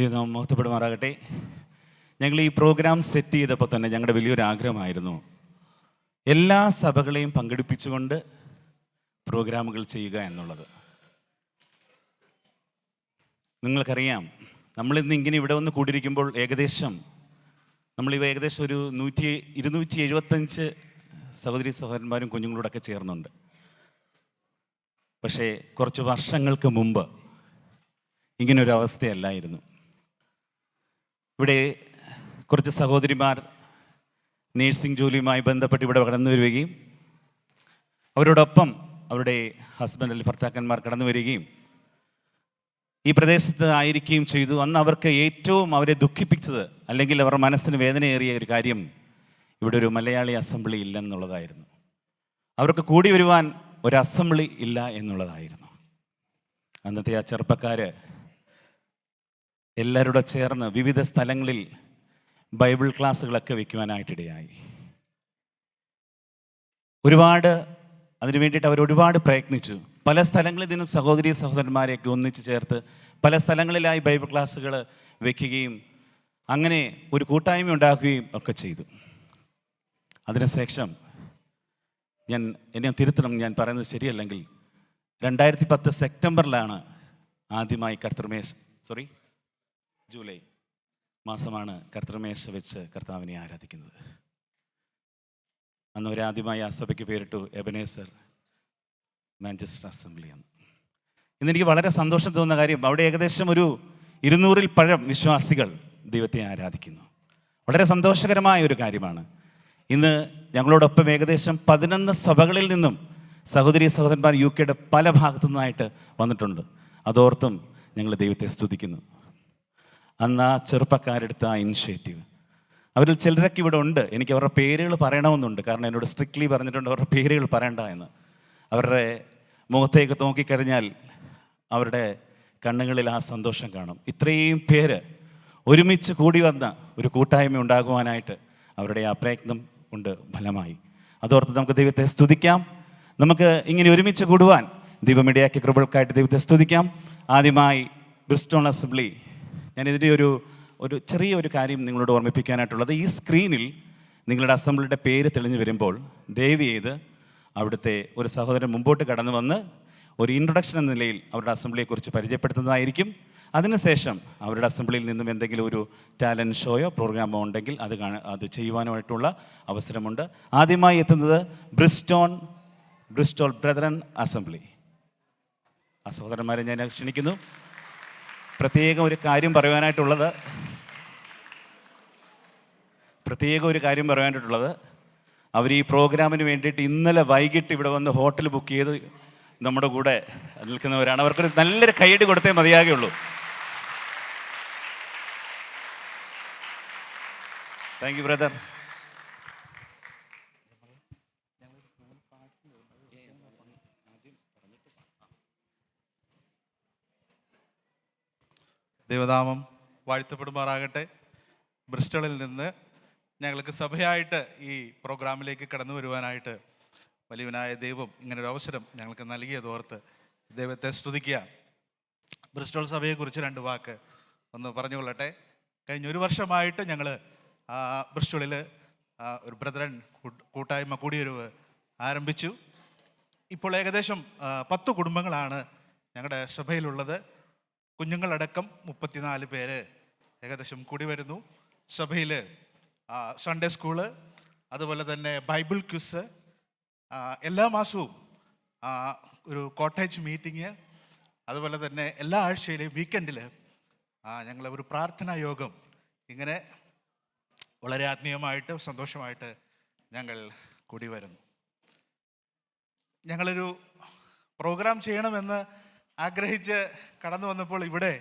ദൈവം മഹത്വപ്പെടുമാറാകട്ടെ. ഞങ്ങൾ ഈ പ്രോഗ്രാം സെറ്റ് ചെയ്തപ്പോൾ തന്നെ ഞങ്ങളുടെ വലിയൊരു ആഗ്രഹമായിരുന്നു എല്ലാ സഭകളെയും പങ്കെടുപ്പിച്ചുകൊണ്ട് പ്രോഗ്രാമുകൾ ചെയ്യുക എന്നുള്ളത്. നിങ്ങൾക്കറിയാം, നമ്മളിന്ന് ഇങ്ങനെ ഇവിടെ വന്ന് കൂടിയിരിക്കുമ്പോൾ നമ്മളിവ ഏകദേശം ഒരു 275 സഹോദരി സഹോദരന്മാരും കുഞ്ഞുങ്ങളോടൊക്കെ ചേർന്നുണ്ട്. പക്ഷേ കുറച്ച് വർഷങ്ങൾക്ക് മുമ്പ് ഇങ്ങനൊരു അവസ്ഥയല്ലായിരുന്നു. ഇവിടെ കുറച്ച് സഹോദരിമാർ നേഴ്സിംഗ് ജോലിയുമായി ബന്ധപ്പെട്ട് ഇവിടെ കടന്നു വരികയും അവരോടൊപ്പം അവരുടെ ഹസ്ബൻഡ് അല്ലെങ്കിൽ ഭർത്താക്കന്മാർ കടന്നു വരികയും ഈ പ്രദേശത്ത് ആയിരിക്കുകയും ചെയ്തു. അന്ന് അവർക്ക് ഏറ്റവും അവരെ ദുഃഖിപ്പിച്ചത് അല്ലെങ്കിൽ അവർ മനസ്സിന് വേദനയേറിയ ഒരു കാര്യം ഇവിടെ ഒരു മലയാളി അസംബ്ലി ഇല്ലെന്നുള്ളതായിരുന്നു. അവർക്ക് കൂടി വരുവാൻ ഒരു അസംബ്ലി ഇല്ല എന്നുള്ളതായിരുന്നു. അന്നത്തെ ആ ചെറുപ്പക്കാർ എല്ലാവരോടും ചേർന്ന് വിവിധ സ്ഥലങ്ങളിൽ ബൈബിൾ ക്ലാസ്സുകളൊക്കെ വയ്ക്കുവാനായിട്ടിടയായി. അതിനു വേണ്ടിയിട്ട് അവർ ഒരുപാട് പ്രയത്നിച്ചു. പല സ്ഥലങ്ങളിൽ നിന്നും സഹോദരി സഹോദരന്മാരെയൊക്കെ ഒന്നിച്ച് ചേർത്ത് പല സ്ഥലങ്ങളിലായി ബൈബിൾ ക്ലാസ്സുകൾ വയ്ക്കുകയും അങ്ങനെ ഒരു കൂട്ടായ്മ ഉണ്ടാക്കുകയും ഒക്കെ ചെയ്തു. അതിനുശേഷം എന്നെ തിരുത്തണം, ഞാൻ പറയുന്നത് ശരിയല്ലെങ്കിൽ 2010 സെപ്റ്റംബറിലാണ് ആദ്യമായി ജൂലൈ മാസമാണ് കർത്തൃമേശ വെച്ച് കർത്താവിനെ ആരാധിക്കുന്നത്. അന്ന് അവരാദ്യമായി ആ സഭയ്ക്ക് പേരിട്ടു എബനേസർ മാഞ്ചസ്റ്റർ അസംബ്ലി എന്ന്. ഇന്നെനിക്ക് വളരെ സന്തോഷം തോന്നുന്ന കാര്യം, അവിടെ ഏകദേശം ഒരു 200-ൽ പരം വിശ്വാസികൾ ദൈവത്തെ ആരാധിക്കുന്നു. വളരെ സന്തോഷകരമായ ഒരു കാര്യമാണ്. ഇന്ന് ഞങ്ങളോടൊപ്പം ഏകദേശം 11 സഭകളിൽ നിന്നും സഹോദരി സഹോദരന്മാർ UK പല ഭാഗത്തു നിന്നായിട്ട് വന്നിട്ടുണ്ട്. അതോർത്തും ഞങ്ങൾ ദൈവത്തെ സ്തുതിക്കുന്നു. അന്ന് ആ ചെറുപ്പക്കാരെടുത്ത ആ ഇനിഷ്യേറ്റീവ്, അവരിൽ ചിലരൊക്കെ ഇവിടെ ഉണ്ട്. എനിക്ക് അവരുടെ പേരുകൾ പറയണമെന്നുണ്ട്, കാരണം എന്നോട് സ്ട്രിക്ട്ലി പറഞ്ഞിട്ടുണ്ട് അവരുടെ പേരുകൾ പറയണ്ട എന്ന്. അവരുടെ മുഖത്തേക്ക് നോക്കിക്കഴിഞ്ഞാൽ അവരുടെ കണ്ണുകളിൽ ആ സന്തോഷം കാണും. ഇത്രയും പേര് ഒരുമിച്ച് കൂടി വന്ന ഒരു കൂട്ടായ്മ ഉണ്ടാകുവാനായിട്ട് അവരുടെ ആ പ്രയത്നം കൊണ്ട് ഫലമായി. അതോർത്ത് നമുക്ക് ദൈവത്തെ സ്തുതിക്കാം. നമുക്ക് ഇങ്ങനെ ഒരുമിച്ച് കൂടുവാൻ ദൈവം ഇടയാക്കിയ കൃപകൾക്കായിട്ട് ദൈവത്തെ സ്തുതിക്കാം. ആദ്യമായി ബ്രിസ്റ്റോൾ അസംബ്ലി, ഞാനിതിൻ്റെ ഒരു ചെറിയൊരു കാര്യം നിങ്ങളോട് ഓർമ്മിപ്പിക്കാനായിട്ടുള്ളത്, ഈ സ്ക്രീനിൽ നിങ്ങളുടെ അസംബ്ലിയുടെ പേര് തെളിഞ്ഞു വരുമ്പോൾ ദയവ് ചെയ്ത് അവിടുത്തെ ഒരു സഹോദരൻ മുമ്പോട്ട് കടന്നു വന്ന് ഒരു ഇൻട്രൊഡക്ഷൻ എന്ന നിലയിൽ അവരുടെ അസംബ്ലിയെക്കുറിച്ച് പരിചയപ്പെടുത്തുന്നതായിരിക്കും. അതിനുശേഷം അവരുടെ അസംബ്ലിയിൽ നിന്നും എന്തെങ്കിലും ഒരു ടാലൻറ്റ് ഷോയോ പ്രോഗ്രാമോ ഉണ്ടെങ്കിൽ അത് ചെയ്യുവാനായിട്ടുള്ള അവസരമുണ്ട്. ആദ്യമായി എത്തുന്നത് ബ്രിസ്റ്റോൾ ബ്രദറൻ അസംബ്ലി. ആ സഹോദരന്മാരെ ഞാൻ ക്ഷണിക്കുന്നു. പ്രത്യേക ഒരു കാര്യം പറയാനായിട്ടുള്ളത് അവർ ഈ പ്രോഗ്രാമിന് വേണ്ടിയിട്ട് ഇന്നലെ വൈകിട്ട് ഇവിടെ വന്ന് ഹോട്ടൽ ബുക്ക് ചെയ്ത് നമ്മുടെ കൂടെ നിൽക്കുന്നവരാണ്. അവർക്കൊരു നല്ലൊരു കൈയടി കൊടുത്തേ മതിയാകുള്ളൂ. Thank you brother. ദൈവനാമം വാഴ്ത്തപ്പെടുമാറാകട്ടെ. ബ്രിസ്റ്റളിൽ നിന്ന് ഞങ്ങൾക്ക് സഭയായിട്ട് ഈ പ്രോഗ്രാമിലേക്ക് കടന്നു വരുവാനായിട്ട് വലിയവനായ ദൈവം ഇങ്ങനൊരു അവസരം ഞങ്ങൾക്ക് നൽകിയതോർത്ത് ദൈവത്തെ സ്തുതിക്കുക. ബ്രിസ്റ്റോൾ സഭയെക്കുറിച്ച് 2 വാക്ക് ഒന്ന് പറഞ്ഞുകൊള്ളട്ടെ. കഴിഞ്ഞ 1 വർഷമായിട്ട് ഞങ്ങൾ ബ്രിസ്റ്റോളിൽ ഒരു ബ്രദറൻ കൂട്ടായ്മ കൂടിയൊരുവ് ആരംഭിച്ചു. ഇപ്പോൾ ഏകദേശം 10 കുടുംബങ്ങളാണ് ഞങ്ങളുടെ സഭയിലുള്ളത്. കുഞ്ഞുങ്ങളടക്കം 34 പേര് ഏകദേശം കൂടി വരുന്നു. സഭയിൽ സൺഡേ സ്കൂള്, അതുപോലെ തന്നെ ബൈബിൾ ക്വിസ്, എല്ലാ മാസവും ഒരു കോട്ടേജ് മീറ്റിങ്, അതുപോലെ തന്നെ എല്ലാ ആഴ്ചയിലെയും വീക്കെൻഡിൽ ഞങ്ങൾ ഒരു പ്രാർത്ഥനാ യോഗം, ഇങ്ങനെ വളരെ ആത്മീയമായിട്ട് സന്തോഷമായിട്ട് ഞങ്ങൾ കൂടി വരുന്നു. ഞങ്ങളൊരു പ്രോഗ്രാം ചെയ്യണമെന്ന് ആഗ്രഹിച്ച് കടന്നു വന്നപ്പോൾ ഇവിടെ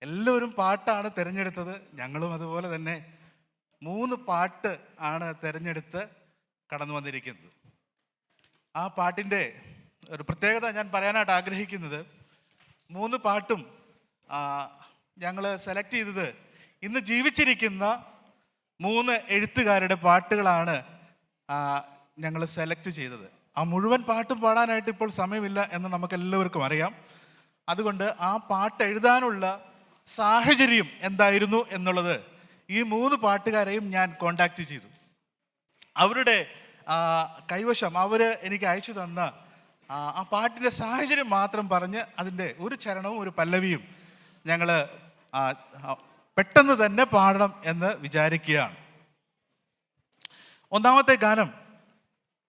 എല്ലാവരും പാട്ടാണ് തിരഞ്ഞെടുത്തത്. ഞങ്ങളും അതുപോലെ തന്നെ 3 പാട്ട് ആണ് തിരഞ്ഞെടുത്ത് കടന്നു വന്നിരിക്കുന്നത്. ആ പാട്ടിൻ്റെ ഒരു പ്രത്യേകത ഞാൻ പറയാനായിട്ട് ആഗ്രഹിക്കുന്നത്, 3 പാട്ടും ഞങ്ങൾ സെലക്ട് ചെയ്തത് ഇന്ന് ജീവിച്ചിരിക്കുന്ന 3 എഴുത്തുകാരുടെ പാട്ടുകളാണ് ഞങ്ങൾ സെലക്ട് ചെയ്തത്. ആ മുഴുവൻ പാട്ടും പാടാനായിട്ട് ഇപ്പോൾ സമയമില്ല എന്ന് നമുക്കെല്ലാവർക്കും അറിയാം. അതുകൊണ്ട് ആ പാട്ട് എഴുതാനുള്ള സാഹചര്യം എന്തായിരുന്നു എന്നുള്ളത് ഈ 3 പാട്ടുകാരെയും ഞാൻ കോണ്ടാക്ട് ചെയ്തു. അവരുടെ കൈവശം അവർ എനിക്ക് അയച്ചു തന്ന ആ പാട്ടിൻ്റെ സാഹചര്യം മാത്രം പറഞ്ഞ് അതിൻ്റെ ഒരു ചരണവും ഒരു പല്ലവിയും ഞങ്ങൾ പെട്ടെന്ന് തന്നെ പാടണം എന്ന് വിചാരിക്കുകയാണ്. ഒന്നാമത്തെ ഗാനം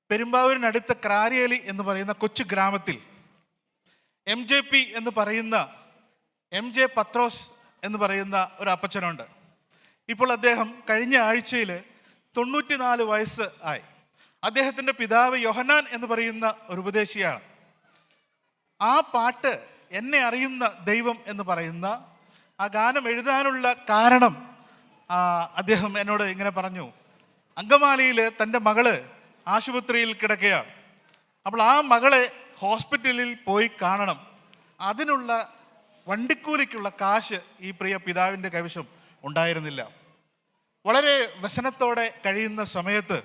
പെരുമ്പാവൂരിനടുത്ത ക്രാരിയേലി എന്ന് പറയുന്ന കൊച്ചു ഗ്രാമത്തിൽ MJP എന്ന് പറയുന്ന MJ പത്രോസ് എന്ന് പറയുന്ന ഒരു അപ്പച്ചനുണ്ട്. ഇപ്പോൾ അദ്ദേഹം കഴിഞ്ഞ ആഴ്ചയിൽ 94 വയസ്സ് ആയി. അദ്ദേഹത്തിൻ്റെ പിതാവ് യോഹന്നാൻ എന്ന് പറയുന്ന ഒരു ഉപദേശിയാണ്. ആ പാട്ട് എന്നെ അറിയുന്ന ദൈവം എന്ന് പറയുന്ന ആ ഗാനം എഴുതാനുള്ള കാരണം അദ്ദേഹം എന്നോട് ഇങ്ങനെ പറഞ്ഞു. അങ്കമാലിയിൽ തൻ്റെ മകള് ആശുപത്രിയിൽ കിടക്കുകയാണ്. അപ്പോൾ ആ മകളെ ഹോസ്പിറ്റലിൽ പോയി കാണണം. അതിനുള്ള വണ്ടിക്കൂലിക്കുള്ള കാശ് ഈ പ്രിയ പിതാവിൻ്റെ കൈവശം ഉണ്ടായിരുന്നില്ല. വളരെ വ്യസനത്തോടെ കഴിയുന്ന സമയത്ത്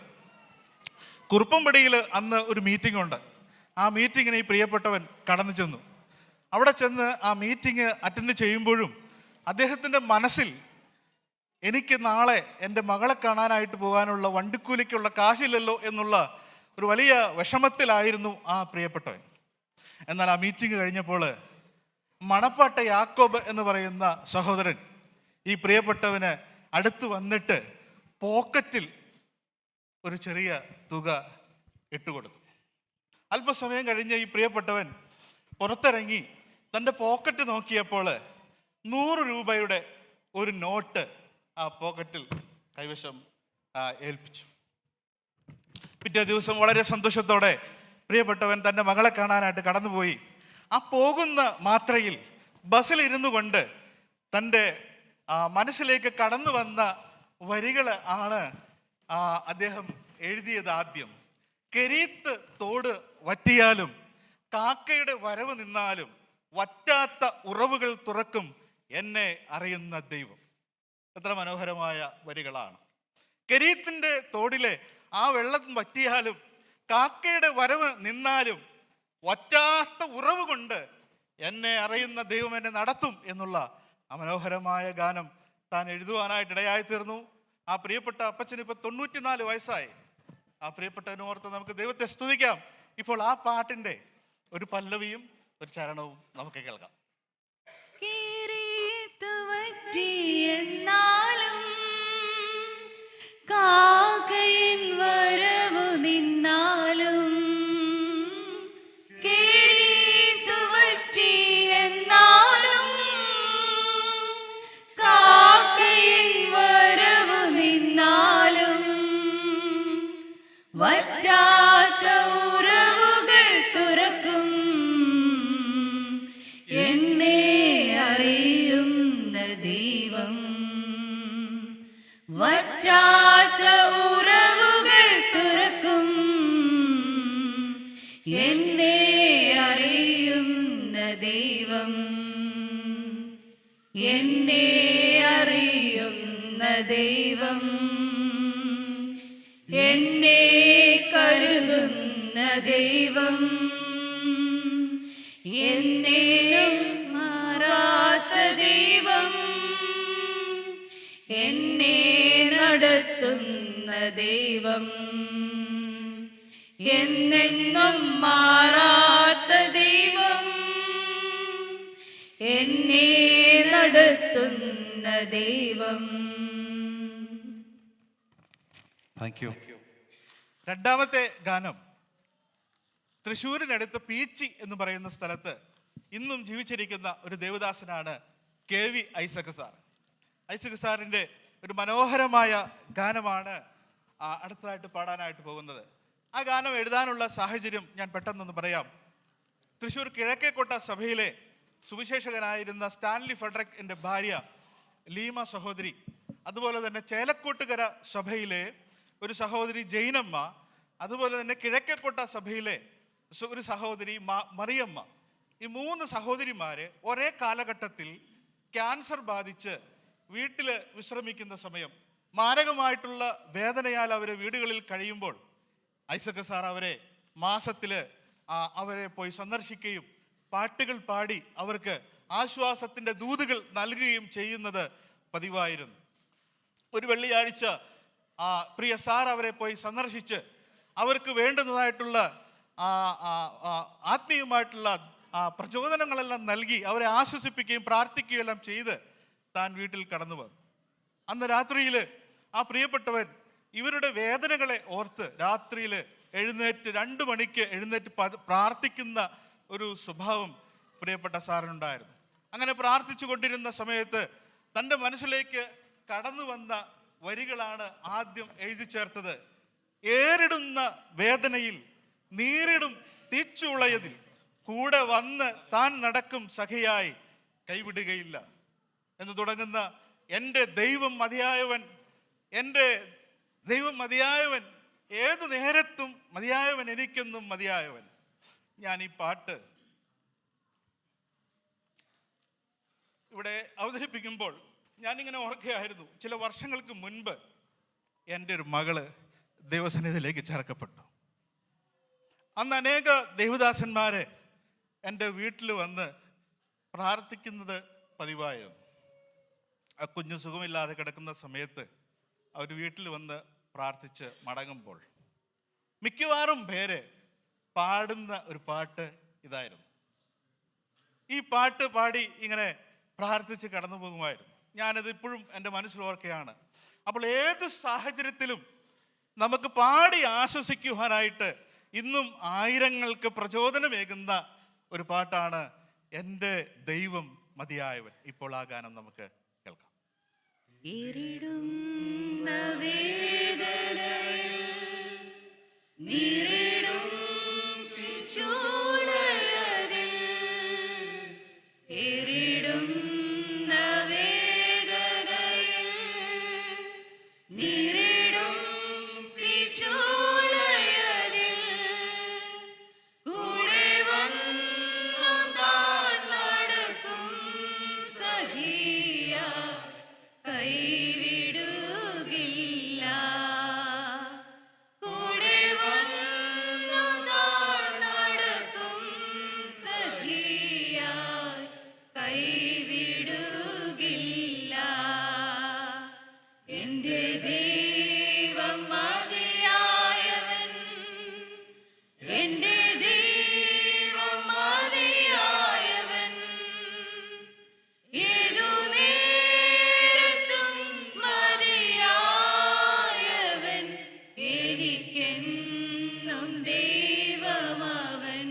കുറുപ്പംപടിയിൽ അന്ന് ഒരു മീറ്റിംഗ് ഉണ്ട്. ആ മീറ്റിങ്ങിന് ഈ പ്രിയപ്പെട്ടവൻ കടന്നു ചെന്നു. അവിടെ ചെന്ന് ആ മീറ്റിംഗ് അറ്റൻഡ് ചെയ്യുമ്പോഴും അദ്ദേഹത്തിൻ്റെ മനസ്സിൽ എനിക്ക് നാളെ എൻ്റെ മകളെ കാണാനായിട്ട് പോകാനുള്ള വണ്ടിക്കൂലിക്കുള്ള കാശില്ലല്ലോ എന്നുള്ള ഒരു വലിയ വിഷമത്തിലായിരുന്നു ആ പ്രിയപ്പെട്ടവൻ. എന്നാൽ ആ മീറ്റിംഗ് കഴിഞ്ഞപ്പോൾ മണപ്പാട്ട യാക്കോബ് എന്ന് പറയുന്ന സഹോദരൻ ഈ പ്രിയപ്പെട്ടവന് അടുത്ത് വന്നിട്ട് പോക്കറ്റിൽ ഒരു ചെറിയ തുക ഇട്ടുകൊടുത്തു. അല്പസമയം കഴിഞ്ഞ് ഈ പ്രിയപ്പെട്ടവൻ പുറത്തിറങ്ങി തൻ്റെ പോക്കറ്റ് നോക്കിയപ്പോൾ 100 രൂപയുടെ ഒരു നോട്ട് ആ പോക്കറ്റിൽ കൈവശം ഏൽപ്പിച്ചു. പിറ്റേ ദിവസം വളരെ സന്തോഷത്തോടെ പ്രിയപ്പെട്ടവൻ തൻ്റെ മകളെ കാണാനായിട്ട് കടന്നുപോയി. ആ പോകുന്ന മാത്രയിൽ ബസ്സിൽ ഇരുന്നു കൊണ്ട് തൻ്റെ മനസ്സിലേക്ക് കടന്നു വന്ന വരികൾ ആണ് അദ്ദേഹം എഴുതിയത്. ആദ്യം, കെരീത്ത് തോട് വറ്റിയാലും കാക്കയുടെ വരവ് നിന്നാലും വറ്റാത്ത ഉറവുകൾ തുറക്കും എന്നെ അറിയുന്ന ദൈവം. എത്ര മനോഹരമായ വരികളാണ്. കെരീത്തിൻ്റെ തോടിലെ ആ വെള്ളം വറ്റിയാലും കാക്കയുടെ വരവ് നിന്നാലും വറ്റാത്ത ഉറവ് കൊണ്ട് എന്നെ അറിയുന്ന ദൈവം എന്നെ നടത്തും എന്നുള്ള ആ മനോഹരമായ ഗാനം താൻ എഴുതുവാനായിട്ട് ഇടയായി തീർന്നു. ആ പ്രിയപ്പെട്ട അപ്പച്ചന് ഇപ്പോൾ 94 വയസ്സായി. ആ പ്രിയപ്പെട്ടവനോർത്ത് നമുക്ക് ദൈവത്തെ സ്തുതിക്കാം. ഇപ്പോൾ ആ പാട്ടിൻ്റെ ഒരു പല്ലവിയും ഒരു ചരണവും നമുക്ക് കേൾക്കാം. കാക്കയിൻ വരവു നിന്നാലും എന്നാലും കാക്കയിൻ വരവു നിന്നാലും വറ്റാത്ത ഉറവുകൾ തുറക്കും എന്നെ അറിയുന്ന ദൈവം. വറ്റാത്ത ഉറവുകൾ തുറക്കും എന്നെ അറിയുന്ന ദൈവം. എന്നെ അറിയുന്ന ദൈവം. എന്നെ കരുതുന്ന ദൈവം. എന്നെ മാറാത്ത ദൈവം. എന്നെ നടത്തുന്ന ദൈവം. എന്നെന്നും മാറാത്ത ദൈവം. എന്നെ നടത്തുന്ന ദൈവം. Thank you. രണ്ടാമത്തെ ഗാനം തൃശ്ശൂരിനടുത്ത് പീച്ചി എന്ന് പറയുന്ന സ്ഥലത്ത് ഇന്നും ജീവിച്ചിരിക്കുന്ന ഒരു ദേവദാസനാണ് KV ഐസക് സാർ. ഐസക് സാറിൻ്റെ ഒരു മനോഹരമായ ഗാനമാണ് അടുത്തതായിട്ട് പാടാനായിട്ട് പോകുന്നത്. ആ ഗാനം എഴുതാനുള്ള സാഹചര്യം ഞാൻ പെട്ടെന്നൊന്ന് പറയാം. തൃശ്ശൂർ കിഴക്കേക്കോട്ട സഭയിലെ സുവിശേഷകനായിരുന്ന സ്റ്റാൻലി ഫെഡറിക്കിൻ്റെ ഭാര്യ ലീമ സഹോദരി, അതുപോലെ തന്നെ ചേലക്കോട്ടുകര സഭയിലെ ഒരു സഹോദരി ജൈനമ്മ, അതുപോലെ തന്നെ കിഴക്കേക്കോട്ട സഭയിലെ ഒരു സഹോദരി മറിയമ്മ, ഈ 3 സഹോദരിമാര് ഒരേ കാലഘട്ടത്തിൽ ക്യാൻസർ ബാധിച്ച് വീട്ടിൽ വിശ്രമിക്കുന്ന സമയം മാരകമായിട്ടുള്ള വേദനയാൽ അവർ വീടുകളിൽ കഴിയുമ്പോൾ ഐസക് സാർ അവരെ മാസത്തിൽ അവരെ പോയി സന്ദർശിക്കുകയും പാട്ടുകൾ പാടി അവർക്ക് ആശ്വാസത്തിൻ്റെ ദൂതുകൾ നൽകുകയും ചെയ്യുന്നത് പതിവായിരുന്നു. ഒരു വെള്ളിയാഴ്ച പ്രിയ സാർ അവരെ പോയി സന്ദർശിച്ച് അവർക്ക് വേണ്ടുന്നതായിട്ടുള്ള ആത്മീയമായിട്ടുള്ള പ്രചോദനങ്ങളെല്ലാം നൽകി അവരെ ആശ്വസിപ്പിക്കുകയും പ്രാർത്ഥിക്കുകയും എല്ലാം ചെയ്ത് താൻ വീട്ടിൽ കടന്നു വന്നു. അന്ന് രാത്രിയിൽ ആ പ്രിയപ്പെട്ടവൻ ഇവരുടെ വേദനകളെ ഓർത്ത് രാത്രിയിൽ എഴുന്നേറ്റ് 2 മണിക്ക് എഴുന്നേറ്റ് പ്രാർത്ഥിക്കുന്ന ഒരു സ്വഭാവം പ്രിയപ്പെട്ട സാറിനുണ്ടായിരുന്നു. അങ്ങനെ പ്രാർത്ഥിച്ചു കൊണ്ടിരുന്ന സമയത്ത് തൻ്റെ മനസ്സിലേക്ക് കടന്നു വന്ന വരികളാണ് ആദ്യം എഴുതി ചേർത്തത്. ഏറിടുന്ന വേദനയിൽ നീറിടും തീച്ചുളയതിൽ കൂടെ വന്ന് താൻ നടക്കും സഖിയായി കൈവിടുകയില്ല എന്ന് തുടങ്ങുന്ന എൻ്റെ ദൈവം മതിയായവൻ, എൻ്റെ ദൈവം മതിയായവൻ, ഏതു നേരത്തും മതിയായവൻ, എനിക്കെന്നും മതിയായവൻ. ഞാൻ ഈ പാട്ട് ഇവിടെ അവതരിപ്പിക്കുമ്പോൾ ഞാനിങ്ങനെ ഓർക്കുകയായിരുന്നു, ചില വർഷങ്ങൾക്ക് മുൻപ് എൻ്റെ ഒരു മകള് ദൈവസന്നിധിയിലേക്ക് ചേർക്കപ്പെട്ടു. അന്ന് അനേക ദൈവദാസന്മാരെ എൻ്റെ വീട്ടിൽ വന്ന് പ്രാർത്ഥിക്കുന്നത് പതിവായിരുന്നു. ആ കുഞ്ഞു സുഖമില്ലാതെ കിടക്കുന്ന സമയത്ത് അവർ വീട്ടിൽ വന്ന് പ്രാർത്ഥിച്ച് മടങ്ങുമ്പോൾ മിക്കവാറും പേര് പാടുന്ന ഒരു പാട്ട് ഇതായിരുന്നു. ഈ പാട്ട് പാടി ഇങ്ങനെ പ്രാർത്ഥിച്ച് കടന്നു പോകുമായിരുന്നു. ഞാനത് ഇപ്പോഴും എൻ്റെ മനസ്സിൽ ഓർക്കുകയാണ്. അപ്പോൾ ഏത് സാഹചര്യത്തിലും നമുക്ക് പാടി ആശ്വസിക്കുവാനായിട്ട് ഇന്നും ആയിരങ്ങൾക്ക് പ്രചോദനമേകുന്ന ഒരു പാട്ടാണ് എൻ്റെ ദൈവം മതിയായവൻ. ഇപ്പോൾ ആ ഗാനം നമുക്ക് കേൾക്കാം. ഇരുടുന്ന വേദനയിൽ നീറിടും ചൂളയതിൽ, ഇരുടുന്ന വേദനയിൽ നീറിടും ചൂളയതിൽ കൂടെ വന്നു താൻ നടക്കും സഖിയ കൈവിടുകില്ല. കൂടെ വന്നു താൻ നടക്കും സഖിയ കൈവിടുകില്ല. എൻ്റെ ദൈവം മതിയായവൻ, എൻ്റെ ദൈവം മതിയായവൻ, ഏതു നേരത്തും മതിയായവൻ, എനിക്കെന്നും ദൈവമവൻ.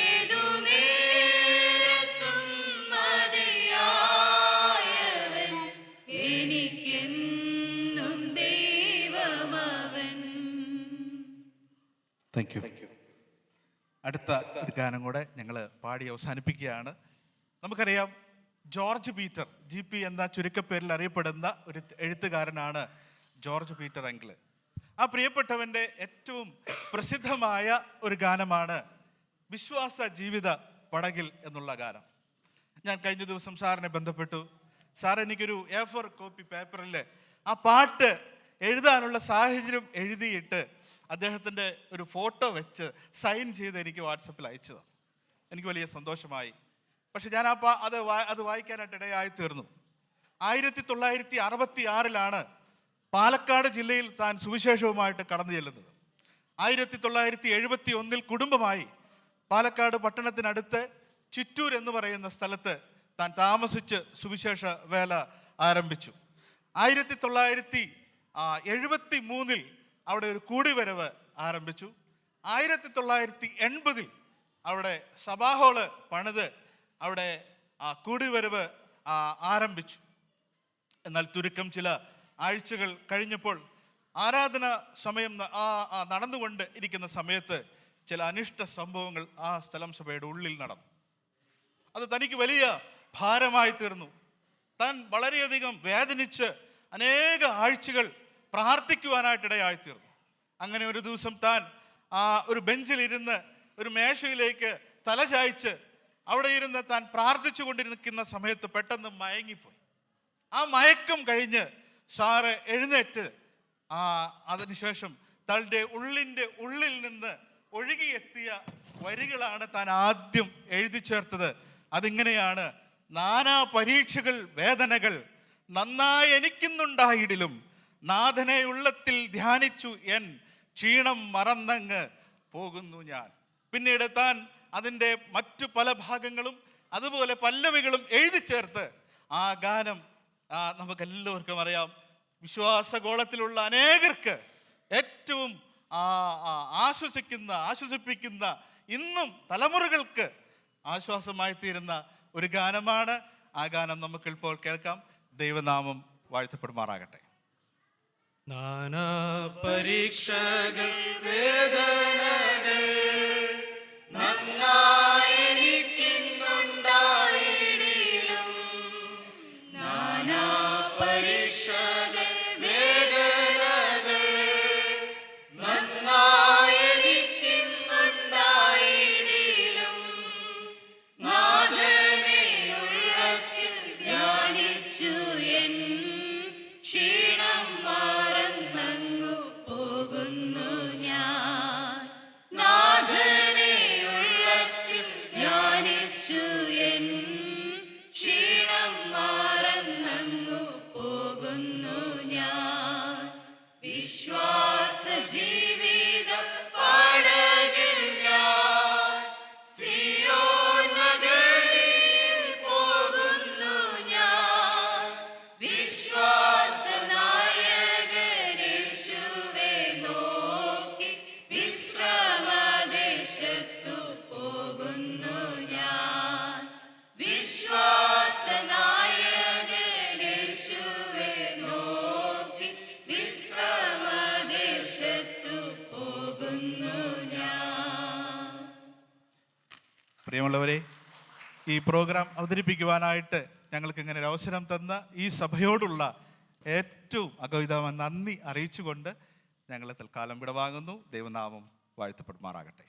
ഏതു നേരത്തും മതിയായവൻ, എനിക്കെന്നും ദൈവമവൻ. Thank you. അടുത്ത ഒരു ഗാനം കൂടെ ഞങ്ങൾ പാടി അവസാനിപ്പിക്കുകയാണ്. നമുക്കറിയാം, ജോർജ് പീറ്റർ, GP എന്ന ചുരുക്കപ്പേരിൽ അറിയപ്പെടുന്ന ഒരു എഴുത്തുകാരനാണ് ജോർജ് പീറ്റർ അങ്കിള്. ആ പ്രിയപ്പെട്ടവൻ്റെ ഏറ്റവും പ്രസിദ്ധമായ ഒരു ഗാനമാണ് വിശ്വാസ ജീവിത പടകിൽ എന്നുള്ള ഗാനം. ഞാൻ കഴിഞ്ഞ ദിവസം സാറിനെ ബന്ധപ്പെട്ടു. സാർ എനിക്കൊരു A4 കോപ്പി പേപ്പറിൽ ആ പാട്ട് എഴുതാനുള്ള സാഹചര്യം എഴുതിയിട്ട് അദ്ദേഹത്തിൻ്റെ ഒരു ഫോട്ടോ വെച്ച് സൈൻ ചെയ്ത് എനിക്ക് വാട്സപ്പിൽ അയച്ചതാണ്. എനിക്ക് വലിയ സന്തോഷമായി. പക്ഷെ ഞാൻ അത് വായിക്കാനായിട്ട് ഇടയായി തീർന്നു. 1966 പാലക്കാട് ജില്ലയിൽ താൻ സുവിശേഷവുമായിട്ട് കടന്നു ചെല്ലുന്നത്. 1971 കുടുംബമായി പാലക്കാട് പട്ടണത്തിനടുത്ത് ചിറ്റൂർ എന്ന് പറയുന്ന സ്ഥലത്ത് താൻ താമസിച്ച് സുവിശേഷ വേല ആരംഭിച്ചു. 1973 അവിടെ ഒരു കൂടിവരവ് ആരംഭിച്ചു. 1980 അവിടെ സഭാഹോള് പണിത് അവിടെ കൂടിവരവ് ആരംഭിച്ചു. എന്നാൽ ചുരുക്കം ചില ആഴ്ചകൾ കഴിഞ്ഞപ്പോൾ ആരാധന സമയം നടന്നുകൊണ്ട് ഇരിക്കുന്ന സമയത്ത് ചില അനിഷ്ട സംഭവങ്ങൾ ആ സ്ഥലം സഭയുടെ ഉള്ളിൽ നടന്നു. അത് തനിക്ക് വലിയ ഭാരമായി തീർന്നു. താൻ വളരെയധികം വേദനിച്ച് അനേക ആഴ്ചകൾ പ്രാർത്ഥിക്കുവാനായിട്ടിടയായി തീർന്നു. അങ്ങനെ ഒരു ദിവസം താൻ ഒരു ബെഞ്ചിലിരുന്ന് ഒരു മേശയിലേക്ക് തല ചായ്ച്ച് അവിടെ ഇരുന്ന് താൻ പ്രാർത്ഥിച്ചു കൊണ്ടിരിക്കുന്ന സമയത്ത് പെട്ടെന്ന് മയങ്ങിപ്പോയി. ആ മയക്കം കഴിഞ്ഞ് സാറ് എഴുന്നേറ്റ് അതിനുശേഷം തൻ്റെ ഉള്ളിൽ നിന്ന് ഒഴുകിയെത്തിയ വരികളാണ് താൻ ആദ്യം എഴുതി ചേർത്തത്. അതിങ്ങനെയാണ്: നാനാ പരീക്ഷകൾ വേദനകൾ നന്നായി എനിക്കുന്നുണ്ടായിടിലും നാഥനെ ഉള്ളത്തിൽ ധ്യാനിച്ചു എൻ ക്ഷീണം മറന്നങ്ങ് പോകുന്നു ഞാൻ. പിന്നീട് താൻ അതിൻ്റെ മറ്റു പല ഭാഗങ്ങളും അതുപോലെ പല്ലവികളും എഴുതി ചേർത്ത് ആ ഗാനം നമുക്കെല്ലാവർക്കും അറിയാം, വിശ്വാസഗോളത്തിലുള്ള അനേകർക്ക് ഏറ്റവും ആശ്വസിപ്പിക്കുന്ന ഇന്നും തലമുറകൾക്ക് ആശ്വാസമായി തീരുന്ന ഒരു ഗാനമാണ്. ആ ഗാനം നമുക്കിപ്പോൾ കേൾക്കാം. ദൈവനാമം വാഴ്ത്തപ്പെടുമാറാകട്ടെ. നാനാ പരീക്ഷകൾ വേദനകൾ നന്നായിരിക്കുന്നുണ്ടായിടിലും നാനാ പരീക്ഷകൾ വേദനകൾ നന്നായിരിക്കുന്നുണ്ടായിടിലും നാഥനെ ഉള്ളത്തിൽ ധ്യാനിച്ചു എൻ ക്ഷീണം മറന്നങ്ങു പോകുന്നു ഞാൻ. നാഥനെ ഉള്ളത്തിൽ ധ്യാനിച്ചു എൻ ക്ഷീണം മറന്നങ്ങു പോകുന്നു ഞാൻ. വിശ്വാസ ജീവിതം പാടകിൽ ഞാൻ സിയോൻ നഗരിയിൽ പോകുന്നു ഞാൻ. വിശ്വാസനായകനേശുവെ നോക്കി വിശ്രമദേശത്തു പോകുന്നു ഞാൻ. വിശ്വാസനായകനേശുവെ നോക്കി വിശ്രമദേശത്തു പോകുന്നു ഞാൻ. പ്രിയമുള്ളവരെ, ഈ പ്രോഗ്രാം അവതരിപ്പിക്കുവാനായിട്ട് ഞങ്ങൾക്ക് ഇങ്ങനെ ഒരു അവസരം തന്ന ഈ സഭയോടുള്ള ഏറ്റവും അഗൗരവമായ നന്ദി അറിയിച്ചുകൊണ്ട് ഞങ്ങൾ തൽക്കാലം വിടവാങ്ങുന്നു. ദൈവനാമം വാഴ്ത്തപ്പെടുമാറാകട്ടെ.